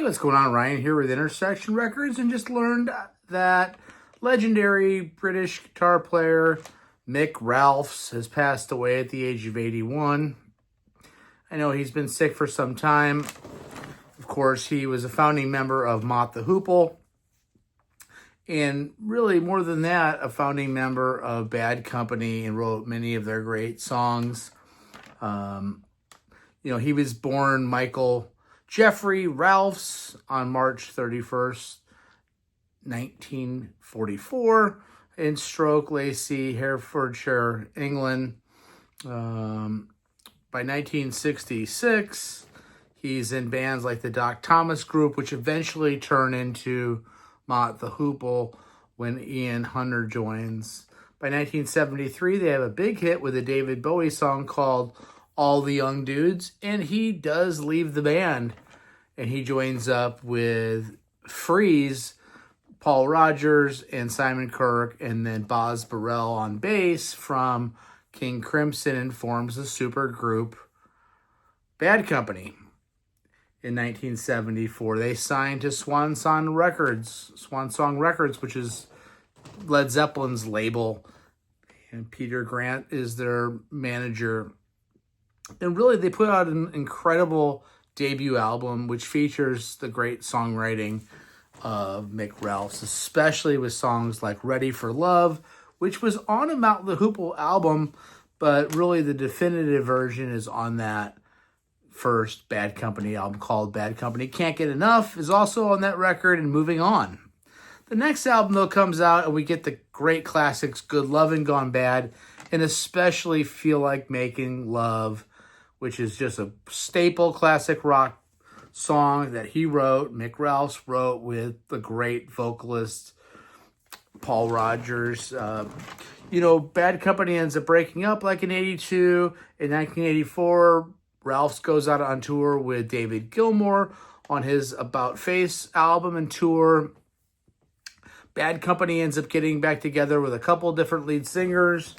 what's going on? Ryan here with Intersection Records, and just learned that legendary British guitar player Mick Ralphs has passed away at the age of 81. I know he's been sick for some time. Of course, he was a founding member of Mott the Hoople, and really more than that, a founding member of Bad Company, and wrote many of their great songs. He was born Michael Jeffrey Ralphs on March 31st, 1944, in Stoke Lacey, Herefordshire, England. By 1966, he's in bands like the Doc Thomas Group, which eventually turn into Mott the Hoople when Ian Hunter joins. By 1973, they have a big hit with a David Bowie song called All the Young Dudes, and he does leave the band, and he joins up with Freeze, Paul Rogers, and Simon Kirke, and then Boz Burrell on bass from King Crimson, and forms the super group Bad Company. In 1974, they signed to Swan Song Records, which is Led Zeppelin's label, and Peter Grant is their manager. And really, they put out an incredible debut album, which features the great songwriting of Mick Ralphs, especially with songs like Ready for Love, which was on a Mott the Hoople album, but really the definitive version is on that first Bad Company album called Bad Company. Can't Get Enough is also on that record, and Moving On. The next album, though, comes out, and we get the great classics Good Lovin' Gone Bad, and especially Feel Like Making Love, which is just a staple classic rock song that he wrote, Mick Ralphs wrote with the great vocalist Paul Rogers. Bad Company ends up breaking up like in 82. In 1984, Ralphs goes out on tour with David Gilmour on his About Face album and tour. Bad Company ends up getting back together with a couple different lead singers.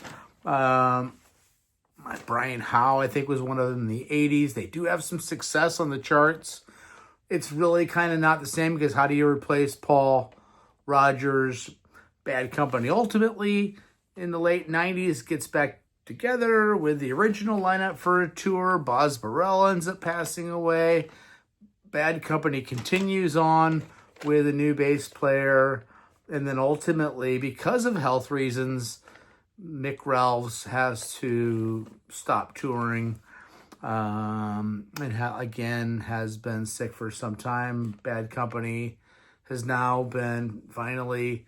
Brian Howe, I think, was one of them in the 80s. They do have some success on the charts. It's really kind of not the same, because how do you replace Paul Rogers? Bad Company ultimately, in the late 90s, gets back together with the original lineup for a tour. Boz Burrell ends up passing away. Bad Company continues on with a new bass player. And then ultimately, because of health reasons, Mick Ralphs has to stop touring, and again has been sick for some time. Bad Company has now been finally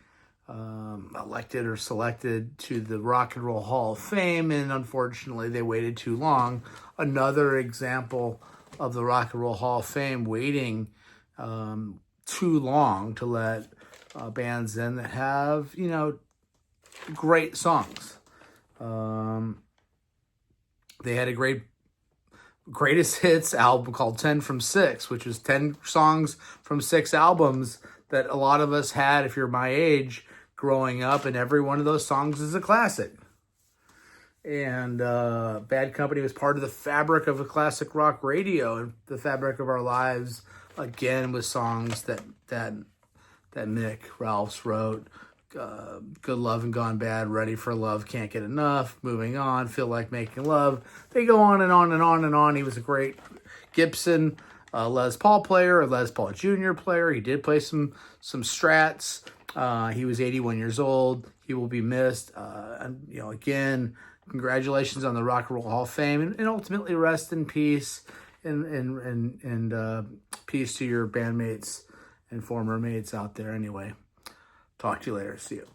elected or selected to the Rock and Roll Hall of Fame, and unfortunately they waited too long. Another example of the Rock and Roll Hall of Fame waiting too long to let bands in that have, great songs. They had a greatest hits album called 10 from 6, which was 10 songs from 6 albums that a lot of us had, if you're my age, growing up, and every one of those songs is a classic. And Bad Company was part of the fabric of a classic rock radio, and the fabric of our lives, again, with songs that Mick Ralphs wrote. Good Lovin' Gone Bad, Ready for Love, Can't Get Enough, Moving On, Feel Like Making Love. They go on and on and on and on. He was a great Gibson Les Paul player, a Les Paul Jr. player. He did play some Strats. He was 81 years old. He will be missed. Again, congratulations on the Rock and Roll Hall of Fame, and ultimately rest in peace, and peace to your bandmates and former mates out there. Anyway, talk to you later. See you.